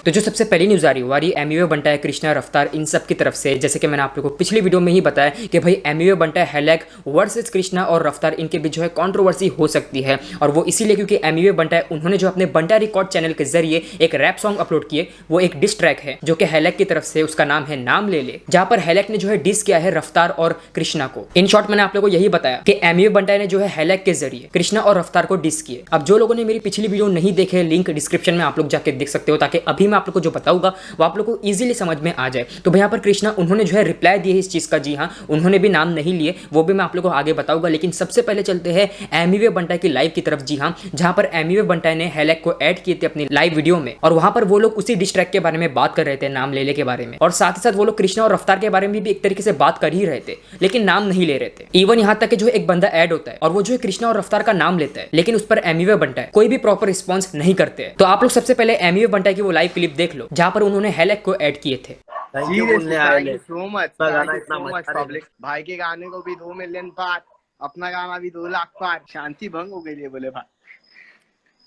तो जो सबसे पहली न्यूज़ आ रही है वो एमियो बंटा है, कृष्णा, रफ्तार, इन सब की तरफ से। जैसे कि मैंने आप लोगों को पिछली वीडियो में ही बताया कि भाई एमियो बंटा हैलैक वर्सेस कृष्णा और रफ्तार, इनके बीच जो है कंट्रोवर्सी हो सकती है। और वो इसीलिए क्योंकि एमियो बंटा उन्होंने जो अपने बंटा रिकॉर्ड चैनल के जरिए एक रैप सॉन्ग अपलोड किए, वो एक डिस ट्रैक है जो कि हैलैक की तरफ से, उसका नाम है नाम ले ले, जहां पर हैलैक ने जो है डिस किया है रफ्तार और कृष्णा को। इन शॉर्ट मैंने आप लोगों को यही बताया कि एमियो बंटा ने जो है हैलैक के जरिए कृष्णा और रफ्तार को डिस किए। अब जो लोगों ने मेरी पिछली वीडियो नहीं देखे, लिंक डिस्क्रिप्शन में आप लोग जाके देख सकते हो, ताकि अभी मैं आप लोग को जो बताऊंगा वो आप लोग को इजीली समझ में आ जाए। तो भाई यहाँ पर कृष्णा उन्होंने जो है रिप्लाई दिए इस चीज का। जी हाँ, उन्होंने भी नाम नहीं लिए, वो भी मैं आप लोग को आगे बताऊंगा। लेकिन सबसे पहले चलते हैं एमिवे बंटा की लाइव की तरफ। जी हाँ, जहां पर एमिवे बंटा ने हैलैक को ऐड किए थे अपनी लाइव वीडियो में, और वहां पर वो लोग उसी डिस ट्रैक के बारे में बात कर रहे थे, नाम ले ले के बारे में। और साथ ही साथ वो लोग कृष्णा और रफ्तार के बारे में भी एक तरीके से बात कर ही रहे थे, लेकिन नाम नहीं ले रहे थे। इवन यहाँ तक कि जो है एक बंदा ऐड होता है और वो जो है कृष्णा और रफ्तार का नाम लेता है, लेकिन उस पर एमिवे बंटा कोई भी प्रॉपर रिस्पॉन्स नहीं करते हैं। तो आप लोग सबसे पहले एमिवे बंटा की वो लाइव क्लिप देख लो, जहां पर उन्होंने हैलैक को ऐड किए थे। Thank you so much public. भाई के गाने को भी 2 मिलियन पार, अपना गाना भी 2 लाख पार। शांति भंग हो गई है बोले भाई।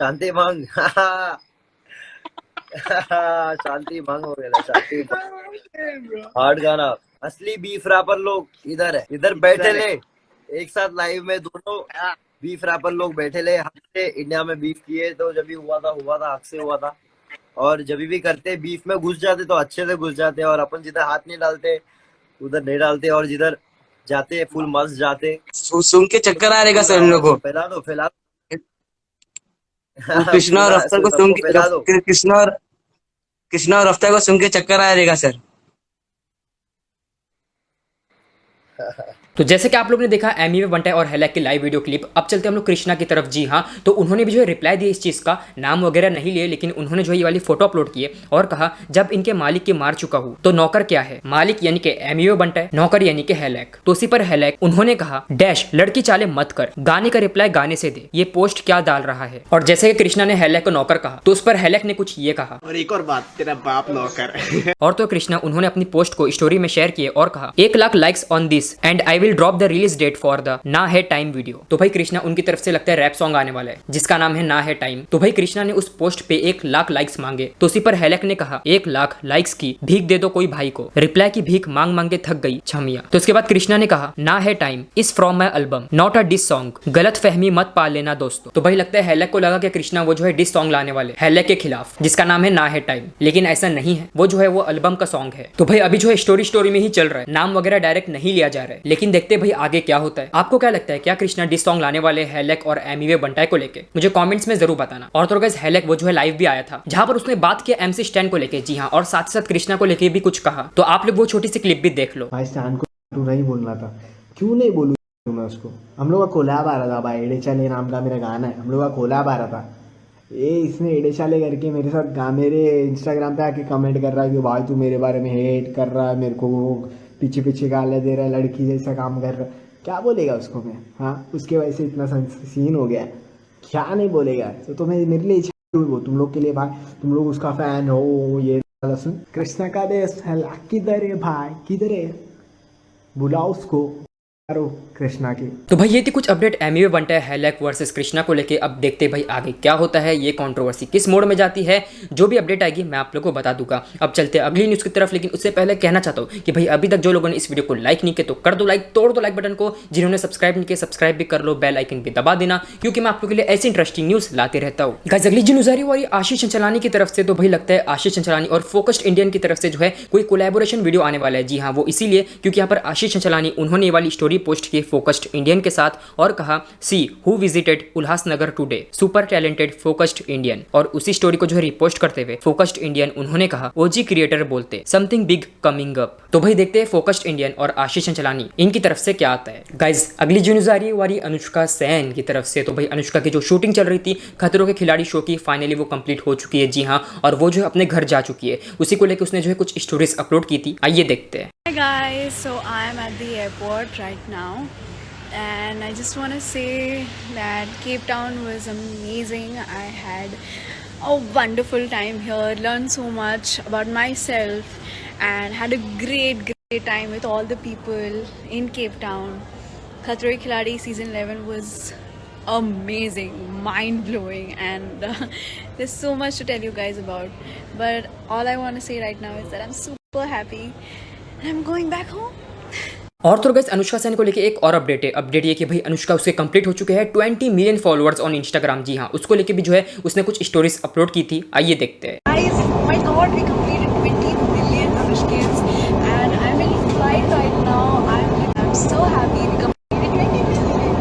शांति भंग शांति भंग हो गया। शांति भंग हार्ड गाना। असली बीफ रैपर लोग इधर है, इधर बैठे ले एक साथ लाइव में। दोनों बीफ रैपर लोग बैठे ले। हक से इंडिया में बीफ किए तो जब भी हुआ था हक से हुआ था। और जब भी करते बीफ में घुस जाते तो अच्छे से घुस जाते, और अपन जिधर हाथ नहीं डालते उधर नहीं डालते, और जिधर जाते फुल मस्त जाते। सुन के चक्कर आ रहेगा सर इन लोगों को। फैला दो कृष्णा और रफ्तार को सुन के, कृष्णा और रफ्तार को सुन के चक्कर आ रहेगा सर। तो जैसे कि आप लोग ने देखा एमिवे बंटा और हैलैक की लाइव वीडियो क्लिप। अब चलते हम लोग कृष्णा की तरफ। जी हाँ, तो उन्होंने भी जो है रिप्लाई दिया इस चीज का, नाम वगैरह नहीं लिए, लेकिन उन्होंने जो है ये वाली फोटो अपलोड की है और कहा जब इनके मालिक की मार चुका हूं तो नौकर क्या है। मालिक यानी कि एमिवे बंटा, नौकर यानी कि हैलैक। तो उसी पर हैलैक उन्होंने कहा डैश लड़की चाले मत कर, गाने का रिप्लाई गाने से दे, ये पोस्ट क्या डाल रहा है। और जैसे कि कृष्णा ने हैलैक को नौकर कहा, तो उस पर हैलैक ने कुछ ये कहा, और एक और बात, तेरा बाप नौकर। और तो कृष्णा उन्होंने अपनी पोस्ट को स्टोरी में शेयर किए और कहा 1 lakh likes on this and I will drop the release date for the ना है टाइम वीडियो। तो भाई कृष्णा उनकी तरफ से लगता है रैप सॉन्ग आने वाला है जिसका नाम है ना है टाइम। तो भाई कृष्णा ने उस पोस्ट पे 1 लाख लाइक्स मांगे। तो उसी पर हैलैक ने कहा 1 लाख लाइक्स की भीख दे दो कोई भाई को, रिप्लाई की भीख मांग मांग के थक गई छमिया। तो उसके बाद कृष्णा ने कहा ना है time is from my album not a diss song, गलत फहमी मत पाल लेना दोस्तों। तो भाई लगता है हैलैक को लगा कि कृष्णा वो जो है डिस सॉन्ग लाने वाले हैलैक के खिलाफ जिसका नाम है ना है टाइम, लेकिन ऐसा नहीं है। वो जो है वो एल्बम का सॉन्ग है। तो भाई अभी जो है स्टोरी में ही चल रहा है, नाम वगैरह डायरेक्ट नहीं लिया जा रहा है, लेकिन देखते भाई आगे क्या होता है। आपको क्या लगता है, क्या कृष्णा डिस सॉन्ग लाने वाले हैलैक और एमिवे बंटाई को लेके? मुझे कमेंट्स में जरूर बताना। और तो गाइस हैलैक वो जो है लाइव भी आया था जहां पर उसने बात किया MC स्टैन को लेके। जी हाँ, और साथ ही साथ कृष्णा को लेके भी कुछ कहा। तो आप लोग वो छोटी सी क्लिप भी देख लो। भाई स्टैन को तू नहीं बोलना था, क्यों नहीं बोलूं मैं उसको। हम लोग का कोलैब आ रहा था भाई, एडे चाले नाम का मेरा गाना है, हम लोग का कोलैब आ रहा था। ये इसने एडे चाले करके मेरे साथ मेरे इंस्टाग्राम पे आके कमेंट कर रहा है कि भाई तू मेरे बारे में हेट कर रहा है, मेरे को पीछे पीछे गालियाँ दे रहा है, लड़की जैसा काम कर रहा है। क्या बोलेगा उसको मैं? हाँ, उसके वजह से इतना सीन हो गया, क्या नहीं बोलेगा। तो मैं मेरे लिए वो तुम लोग के लिए भाई, तुम लोग उसका फैन हो। ये सुन, कृष्णा का देश किधर है भाई, किधर है, बुलाओ उसको कृष्णा की। तो भाई ये थी कुछ अपडेट एमिवे बंटा हैलैक वर्सेस कृष्णा को लेके। अब देखते भाई आगे क्या होता है, ये कंट्रोवर्सी किस मोड में जाती है। जो भी अपडेट आएगी मैं आप लोगों को बता दूंगा। अब चलते हैं अगली न्यूज की तरफ, लेकिन उससे पहले कहना चाहता हूँ कि भाई अभी तक जो लोगों ने इस वीडियो को लाइक नहीं किया तो कर दो लाइक, तोड़ दो लाइक बटन को। जिन्होंने सब्सक्राइब नहीं किया सब्सक्राइब भी कर लो, बेल आइकन भी दबा देना, क्योंकि मैं आप लोगों के लिए ऐसी इंटरेस्टिंग न्यूज लाते रहता हूँ। गाइस अगली जो न्यूज आ रही है वो आशीष चंचलानी की तरफ से। तो भाई लगता है आशीष चंचलानी और फोकस्ड इंडियन की तरफ से जो है कोई कोलैबोरेशन वीडियो आने वाला है। जी हाँ, वो इसीलिए क्योंकि यहाँ पर आशीष चंचलानी उन्होंने ये वाली स्टोरी पोस्ट की फोकस्ड इंडियन के साथ और कहा see who visited Ulhasnagar today, super talented focused Indian. और उसी स्टोरी को जो है रिपोस्ट करते हुए फोकस्ड इंडियन उन्होंने कहा ओजी क्रिएटर बोलते समथिंग बिग कमिंग अप। तो भाई देखते हैं फोकस्ड इंडियन और आशीष चंचलानी इनकी तरफ से क्या आता है। गाइज अगली जो न्यूज आ रही है वो अनुष्का सेन की तरफ से। तो भाई अनुष्का की जो शूटिंग चल रही थी खतरों के खिलाड़ी शो की, फाइनली वो कंप्लीट हो चुकी है। जी हाँ, और वो जो है अपने घर जा चुकी है। उसी को लेकर उसने जो है कुछ स्टोरीज अपलोड की थी, आइए देखते हैं। Hi guys, so I'm at the airport right now and I just want to say that Cape Town was amazing. I had a wonderful time here, learned so much about myself and had a great time with all the people in Cape Town. Khatre Ke Khiladi season 11 was amazing, mind blowing, and there's so much to tell you guys about. But all I want to say right now is that I'm super happy and I'm going back home. और तो guys Anushka Sen को लेके एक और update है। Update ये कि भाई अनुष्का उसके कंप्लीट हो चुके हैं 20 मिलियन फॉलोअर्स ऑन इंस्टाग्राम। जी हाँ, उसको लेके भी जो है उसने कुछ स्टोरीज अपलोड की थी, आइए देखते हैं। Guys, my God, we completed 20 million Anushkins, and I'm in flight right now. I'm so happy we completed 20 million.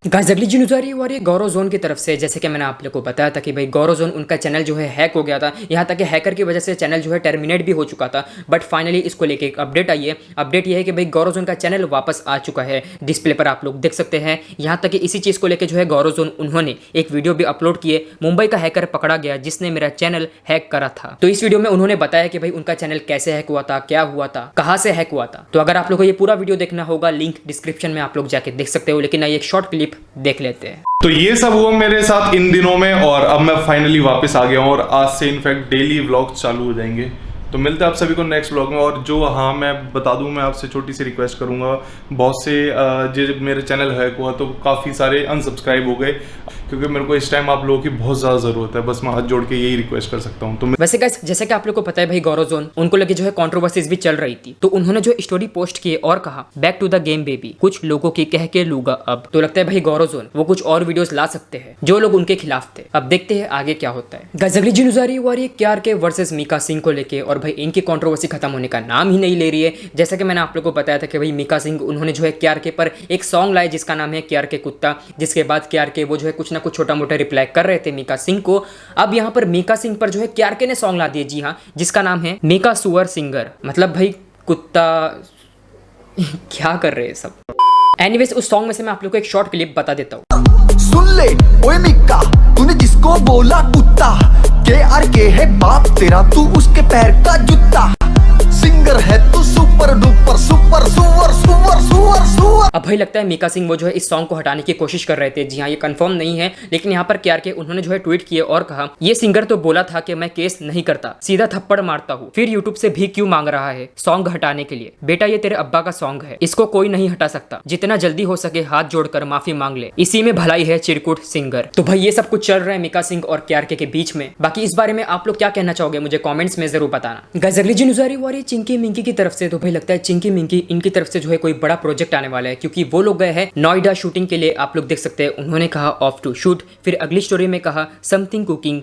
Guys अगली न्यूज़ आ रही है और ये गौरव जोन की तरफ से। जैसे कि मैंने आप लोग को बताया था कि भाई गौरव जोन उनका चैनल जो है हैक हो गया था, यहाँ तक कि हैकर की वजह से चैनल जो है टर्मिनेट भी हो चुका था। बट फाइनली इसको लेके एक अपडेट आई है। अपडेट ये है कि भाई गौरव जोन का चैनल वापस आ चुका है। डिस्प्ले पर आप लोग देख सकते हैं। यहाँ तक कि इसी चीज़ को लेकर जो है गौरव जोन उन्होंने एक वीडियो भी अपलोड किए। मुंबई का हैकर पकड़ा गया जिसने मेरा चैनल हैक करा था। तो इस वीडियो में उन्होंने बताया कि भाई उनका चैनल कैसे हैक हुआ था, क्या हुआ था, कहाँ से हैक हुआ था। तो अगर आप लोग को ये पूरा वीडियो देखना होगा, लिंक डिस्क्रिप्शन में आप लोग जाके देख सकते हो। लेकिन आइए एक शॉर्ट क्लिप देख लेते हैं। तो ये सब हुआ मेरे साथ इन दिनों में और अब मैं फाइनली वापस आ गया हूँ और आज से इनफैक्ट डेली व्लॉग चालू हो जाएंगे। तो मिलते हैं आप सभी को नेक्स्ट व्लॉग में। और जो हाँ मैं बता दूं, मैं आपसे छोटी सी रिक्वेस्ट करूंगा। बहुत से जो मेरे चैनल हैक हुआ तो काफ़ी सारे अनसब्सक्राइब हो गए, क्योंकि मेरे को इस टाइम आप लोगों की बहुत ज़्यादा ज़रूरत है। बस मैं हाथ जोड़ के यही रिक्वेस्ट कर सकता हूँ। तो वैसे गाइस जैसे कि आप लोग को पता है भाई गौरव जोन उनको लगे जो है कंट्रोवर्सीज भी चल रही थी। तो उन्होंने जो स्टोरी पोस्ट की और कहा back to the game baby, कुछ लोगों की कह के लूंगा अब। तो लगता है भाई गौरव जोन वो कुछ और वीडियोस ला सकते हैं जो लोग उनके खिलाफ थे। अब देखते हैं आगे क्या होता है। गाइस अगली न्यूज़ आ रही है KRK वर्सेस मीका सिंह को लेके। और भाई इनकी कंट्रोवर्सी खत्म होने का नाम ही नहीं ले रही है। जैसा कि मैंने आप लोग को बताया था कि भाई मीका सिंह उन्होंने जो है KRK पर एक सॉन्ग लाया जिसका नाम है KRK कुत्ता, जिसके बाद KRK वो जो है कुछ ना कुछ छोटा मोटा रिप्लाई कर रहे थे मीका सिंह को। अब यहाँ पर मीका सिंह पर जो है KRK ने सॉन्ग ला दिया, जी हाँ, जिसका नाम है मीका सुअर सिंगर, मतलब भाई कुत्ता क्या कर रहे हैं सब। एनीवेज उस सॉन्ग में से मैं आप लोग को एक शॉर्ट क्लिप बता देता हूँ। सुन ले ओए मिक्का, तूने जिसको बोला कुत्ता, KRK है बाप तेरा, तू उसके पैर का जूता। सिंगर है तू सुपर डुपर सुपर सुअर सुअर सुअर सुअर। अब भाई लगता है मीका सिंह वो जो है इस सॉन्ग को हटाने की कोशिश कर रहे थे। जी हाँ, ये कंफर्म नहीं है, लेकिन यहाँ पर KRK उन्होंने जो है ट्वीट किए और कहा ये सिंगर तो बोला था कि मैं केस नहीं करता, सीधा थप्पड़ मारता हूँ, फिर यूट्यूब से भी क्यों मांग रहा है सॉन्ग हटाने के लिए। बेटा ये तेरे अब्बा का सॉन्ग है, इसको कोई नहीं हटा सकता, जितना जल्दी हो सके हाथ जोड़कर माफी मांग ले, इसी में भलाई है चिरकुट सिंगर। तो भाई ये सब कुछ चल रहा है मीका सिंह और KRK के बीच में। बाकी इस बारे में आप लोग क्या कहना चाहोगे मुझे कॉमेंट्स में जरूर बताना। गाइस अगली न्यूज़ आ रही है चिंकी मिंकी की तरफ से। तो भाई लगता है चिंकी मिंकी इनकी तरफ से जो है कोई बड़ा प्रोजेक्ट आने वाला है, क्योंकि वो लोग गए हैं नोएडा शूटिंग के लिए। आप लोग देख सकते हैं उन्होंने कहा ऑफ टू शूट, फिर अगली स्टोरी में कहा समथिंग कुकिंग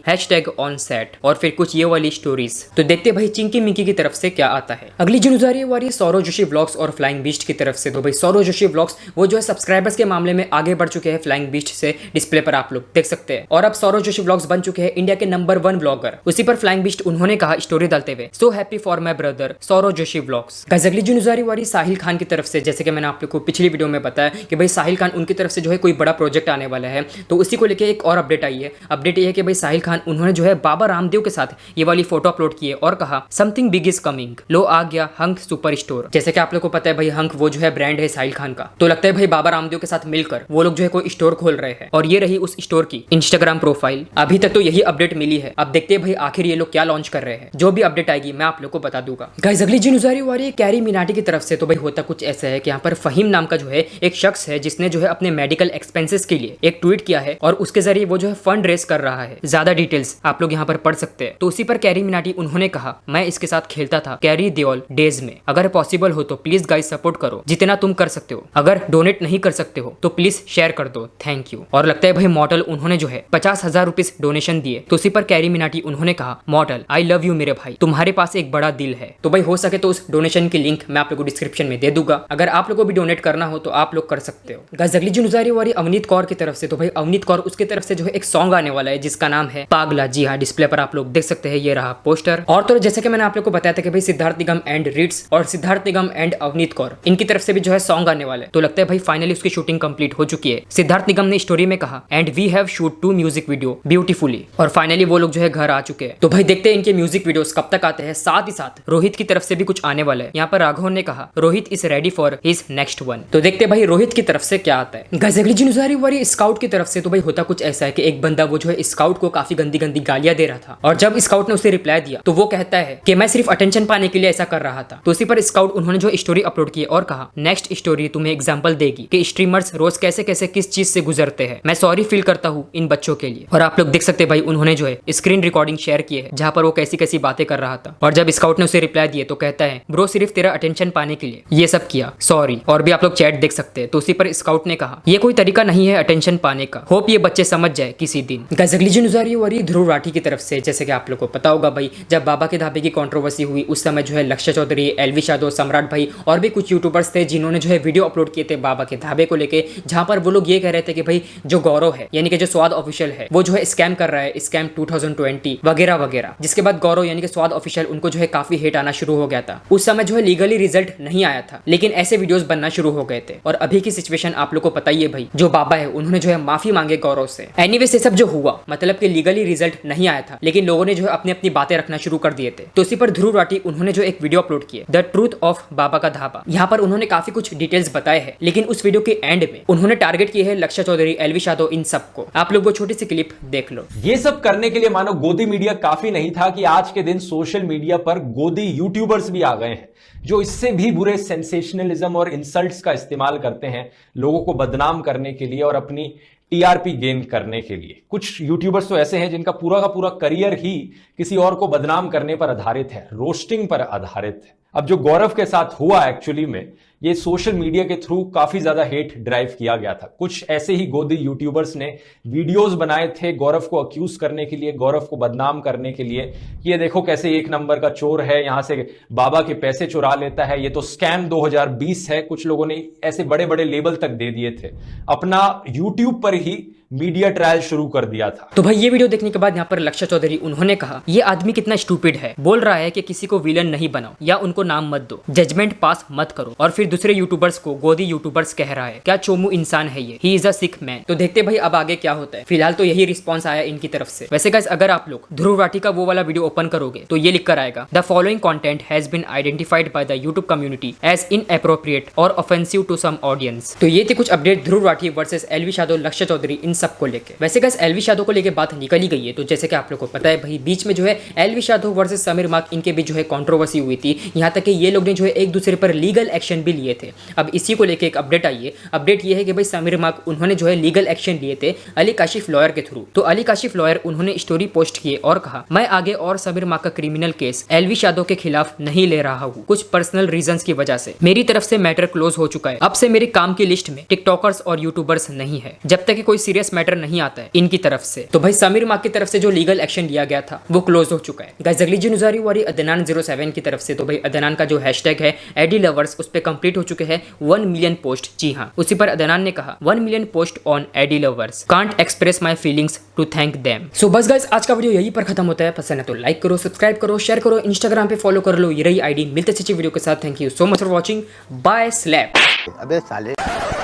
#ऑन सेट, और फिर कुछ ये वाली स्टोरीज। तो देखते हैं भाई चिंकी मिंकी की तरफ से क्या आता है। अगली जो न्यूज़ आ रही है सौरव जोशी व्लॉग्स और फ्लाइंग बीस्ट की तरफ से। तो भाई सौरव जोशी व्लॉग्स वो जो है सब्सक्राइबर्स के मामले में आगे बढ़ चुके हैं फ्लाइंग बीस्ट से, डिस्प्ले पर आप लोग देख सकते हैं। और अब सौरव जोशी व्लॉग्स बन चुके हैं इंडिया के नंबर 1 ब्लॉगर। उसी पर फ्लाइंग बीस्ट उन्होंने कहा स्टोरी डालते हुए, so happy for my brother Sourav Joshi vlogs. Guys अगली जो न्यूज़ आ रही है साहिल खान की तरफ से। जैसे कि मैंने आप लोग को पिछली वीडियो में बताया कि भाई साहिल खान उनकी तरफ से जो है कोई बड़ा प्रोजेक्ट आने वाला है। तो उसी को लेके एक और अपडेट आई है। अपडेट ये है कि भाई साहिल खान उन्होंने जो है बाबा रामदेव के साथ ये वाली फोटो अपलोड की है और कहा समथिंग बिग इज कमिंग, लो आ गया हंक सुपर स्टोर। जैसे कि आप लोग को पता है भाई हंक वो जो है ब्रांड है साहिल खान का। तो लगता है भाई बाबा रामदेव के साथ मिलकर वो लोग जो है कोई स्टोर खोल रहे हैं, और ये रही उस स्टोर की इंस्टाग्राम प्रोफाइल। अभी तक तो यही अपडेट मिली है, अब देखते हैं भाई आखिर ये लोग क्या लॉन्च कर रहे हैं। जो भी अपडेट आएगी मैं आप लोग को बता दूंगा। गाइस अगली न्यूज़ आ रही है कैरी मिनाटी की तरफ से। तो भाई होता कुछ ऐसा है कि यहाँ पर फहीम नाम का जो है एक शख्स है जिसने जो है अपने मेडिकल एक्सपेंसेस के लिए एक ट्वीट किया है और उसके जरिए वो जो है फंड रेस कर रहा है। ज्यादा डिटेल्स आप लोग यहाँ पर पढ़ सकते हैं। तो उसी पर कैरी मिनाटी उन्होंने कहा मैं इसके साथ खेलता था कैरी देओल डेज में, अगर पॉसिबल हो तो प्लीज गाइस सपोर्ट करो जितना तुम कर सकते हो, अगर डोनेट नहीं कर सकते हो तो प्लीज शेयर कर दो, थैंक यू। और लगता है भाई मॉडल उन्होंने जो है 50,000 रुपीज डोनेशन दिए। तो उसी पर कैरी मिनाटी उन्होंने कहा मॉडल आई लव यू मेरे भाई, तुम्हारे पास एक बड़ा दिल है। तो भाई हो सके तो उस डोनेशन की लिंक मैं आप लोग को डिस्क्रिप्शन में दे दूंगा, अगर आप लोगों को भी डोनेट करना हो तो आप लोग कर सकते हो। गाइस अगली जो न्यूज़ आ रही है अवनीत कौर की तरफ से। तो भाई अवनीत कौर उसकी तरफ से जो है एक सॉन्ग आने वाला है जिसका नाम है पागला। जी हाँ, डिस्प्ले पर आप लोग देख सकते हैं, ये रहा पोस्टर। और तो जैसे कि मैंने आप लोग को बताया था कि भाई सिद्धार्थ निगम एंड रिट्स और सिद्धार्थ निगम एंड अवनीत कौर इनकी तरफ से भी जो है सॉन्ग आने वाला है। तो लगता है भाई फाइनली उसकी शूटिंग कंप्लीट हो चुकी है। सिद्धार्थ निगम ने स्टोरी में कहा and we have shoot 2 music video beautifully, और फाइनली वो लोग जो है घर आ चुके हैं। तो भाई देखते हैं इनके म्यूजिक वीडियोस कब तक आते हैं। साथ ही साथ रोहित की तरफ से से भी कुछ आने वाला है। यहाँ पर राघव ने कहा Rohit is ready for his next one. तो देखते भाई रोहित की तरफ से क्या आता है। गाइस अगली न्यूज़ आ रही वाली स्काउट की तरफ से। तो भाई होता कुछ ऐसा है कि एक बंदा वो जो है स्काउट को काफी गंदी गंदी गालियां दे रहा था, और जब स्काउट ने उसे रिप्लाई दिया तो वो कहता है कि मैं सिर्फ अटेंशन पाने के लिए ऐसा कर रहा था। तो उसी पर स्काउट उन्होंने जो स्टोरी अपलोड की और कहा नेक्स्ट स्टोरी तुम्हें एग्जांपल देगी कि स्ट्रीमर्स रोज कैसे कैसे किस चीज से गुजरते हैं। मैं सॉरी फील करता हूँ इन बच्चों के लिए। और आप लोग देख सकते हैं भाई उन्होंने जो है स्क्रीन रिकॉर्डिंग शेयर की है जहां पर वो कैसी कैसी बातें कर रहा था, और जब स्काउट ने उसे रिप्लाई दिए तो कहता है ब्रो सिर्फ तेरा अटेंशन पाने के लिए ये सब किया, सॉरी। और भी आप लोग चैट देख सकते हैं। तो उसी पर स्काउट ने कहा ये कोई तरीका नहीं है अटेंशन पाने का, होप ये बच्चे समझ जाए किसी दिन। गाइस अगली न्यूज़ आ रही है ध्रुव राठी की तरफ से। जैसे कि आप लोग को पता होगा भाई जब बाबा के ढाबे की कंट्रोवर्सी हुई उस समय जो है लक्ष्य चौधरी, एलवी यादव, सम्राट भाई और भी कुछ यूट्यूबर्स थे जिन्होंने जो है वीडियो अपलोड किए थे बाबा के ढाबे को लेके, जहां पर वो लोग ये कह रहे थे कि भाई जो गौरव है यानी कि जो स्वाद ऑफिशियल है वो जो है स्कैम कर रहा है, स्कैम 2020 वगैरह वगैरह। जिसके बाद गौरव यानी कि स्वाद ऑफिशियल उनको जो है काफी हेट आना शुरू हो गया था। उस समय जो है लीगली रिजल्ट नहीं आया था लेकिन ऐसे वीडियोस बनना शुरू हो गए थे। और अभी की सिचुएशन आप लोग को पता ही है भाई, जो बाबा है उन्होंने जो है माफी मांगे गौरव से। एनीवेज ये सब जो हुआ मतलब कि लीगली रिजल्ट नहीं आया था लेकिन लोगों ने जो है अपनी अपनी बातें रखना शुरू कर दिए थे। तो उसी पर ध्रुव राठी उन्होंने जो एक वीडियो अपलोड किया द ट्रूथ ऑफ बाबा का ढाबा। यहाँ पर उन्होंने काफी कुछ डिटेल्स बताए हैं लेकिन उस वीडियो के एंड में उन्होंने टारगेट किए है लक्ष्य चौधरी, एलवी यादव, इन सबको। आप लोग वो छोटी सी क्लिप देख लो। ये सब करने के लिए मानो गोदी मीडिया काफी नहीं था कि आज के दिन सोशल मीडिया पर गोदी यूट्यूबर्स भी आ गए हैं जो इससे भी बुरे सेंसेशनलिज्म और इंसल्ट्स का इस्तेमाल करते हैं लोगों को बदनाम करने के लिए और अपनी टीआरपी गेन करने के लिए। कुछ यूट्यूबर्स तो ऐसे हैं जिनका पूरा का पूरा करियर ही किसी और को बदनाम करने पर आधारित है, रोस्टिंग पर आधारित है। अब जो गौरव के साथ हुआ एक्चुअली में ये सोशल मीडिया के थ्रू काफी ज्यादा हेट ड्राइव किया गया था। कुछ ऐसे ही गोदी यूट्यूबर्स ने वीडियोस बनाए थे गौरव को अक्यूज करने के लिए, गौरव को बदनाम करने के लिए। ये देखो कैसे एक नंबर का चोर है, यहां से बाबा के पैसे चुरा लेता है, ये तो स्कैम 2020 है। कुछ लोगों ने ऐसे बड़े बड़े लेबल तक दे दिए थे। अपना यूट्यूब पर ही मीडिया ट्रायल शुरू कर दिया था। तो भाई ये वीडियो देखने के बाद यहाँ पर लक्ष्य चौधरी उन्होंने कहा ये आदमी कितना स्टूपिड है, बोल रहा है कि किसी को विलन नहीं बनाओ या उनको नाम मत दो, जजमेंट पास मत करो, और फिर दूसरे यूट्यूबर्स को गोदी यूट्यूबर्स कह रहा है। क्या चोमू इंसान है ये, he is a sick man. तो देखते भाई अब आगे क्या होता है। फिलहाल तो यही रिस्पॉन्स आया इनकी तरफ से। वैसे गाइस अगर आप लोग ध्रुव राठी का वो वाला वीडियो ओपन करोगे तो ये लिख कर आएगा the following content has been identified by the YouTube community as inappropriate और ऑफेंसिव टू सम ऑडियंस। तो ये थे कुछ update Dhruv Rathee versus LV Yadav, Lakshya Chaudhary, इन सब को लेके। वैसे गाइस एलवी यादव को लेके बात निकल ही गई है। तो जैसे कि आप लोग को पता है भाई बीच में जो है LV Yadav versus Sameer Mark इनके बीच जो है कंट्रोवर्सी हुई थी, यहाँ तक कि ये लोग ने जो है एक दूसरे पर लीगल एक्शन भी लिए थे। अब इसी को लेके एक अपडेट आई है। अपडेट ये है कि भाई समीर मार्क उन्होंने जो है लीगल एक्शन लिए थे अली काशिफ लॉयर के थ्रू। तो अली काशिफ लॉयर उन्होंने स्टोरी पोस्ट किए और कहा मैं आगे और समीर मार्क का क्रिमिनल केस एलवी यादव के खिलाफ नहीं ले रहा हूँ, कुछ पर्सनल रीजंस की वजह से। मेरी तरफ से मैटर क्लोज हो चुका है। अब से मेरे काम की लिस्ट में टिकटॉकर्स और यूट्यूबर्स नहीं है जब तक कि कोई सीरियस मैटर नहीं आता है इनकी तरफ से। तो भाई समीर मार्क की तरफ से जो लीगल एक्शन लिया गया था वो क्लोज हो चुका है। गाइस अगली न्यूज़ आ रही अदनान 07 की तरफ से। तो भाई अदनान का जो हैशटैग है एडी लवर्स उस पे कंप्लीट हो चुके हैं 1 मिलियन पोस्ट। जी हाँ, उसी पर अदनान ने कहा 1 million post on AD lovers, can't express my feelings to thank them. So बस गाइस आज का वीडियो यहीं पर खत्म होता है। पसंद है तो लाइक करो, सब्सक्राइब करो, शेयर करो, इंस्टाग्राम पे फॉलो कर लो, ये रही आईडी। मिलते अच्छी वीडियो के साथ। Thank you so much for watching, bye slap. अबे साले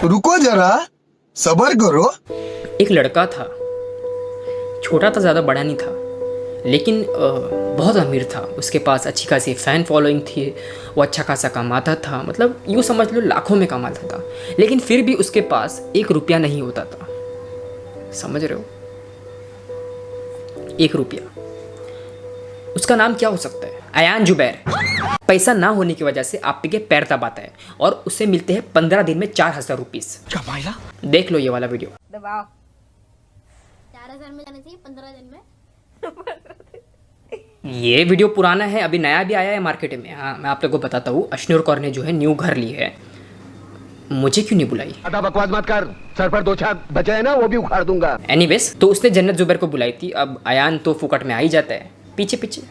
रुको जरा, सबर करो। एक लड़का था, छोटा था, ज़्यादा बड़ा नहीं था, लेकिन बहुत अमीर था। उसके पास अच्छी खासी फैन फॉलोइंग थी, वो अच्छा खासा कमाता था, मतलब यूँ समझ लो लाखों में कमाता था। लेकिन फिर भी उसके पास 1 रुपया नहीं होता था। समझ रहे हो, 1 रुपया। उसका नाम क्या हो सकता है? अयान जुबैर। पैसा ना होने की वजह से आप के पैर दबाता है और उससे मिलते हैं 15 दिन में 4000 रुपीस। देख लो ये वाला वीडियो। 4000 में जाने चाहिए 15 दिन में। ये वीडियो पुराना है, अभी नया भी आया है मार्केट में। हाँ मैं आप लोगों को बताता हूँ, अश्नूर कौर ने जो है न्यू घर ली है। मुझे क्यों नहीं बुलाई? बकवास मत कर, सर पर 2 छाप बचे हैं ना, वो भी उखाड़ दूंगा। एनीवेज तो उसने जन्नत जुबैर को बुलाई थी। अब अयान तो फुकट में आ ही जाता है, पीछे पीछे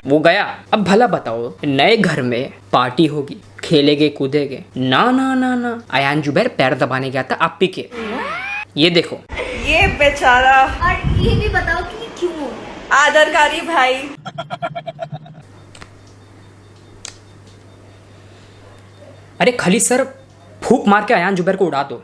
वो गया। अब भला बताओ, नए घर में पार्टी होगी, खेलेगे कूदेगे, ना ना ना ना, अयान जुबैर पैर दबाने गया था आपी के। ये देखो, ये बेचारा। और ये भी बताओ कि क्यों? आदरकारी भाई। अरे खली सर फूक मार के अयान जुबैर को उड़ा दो।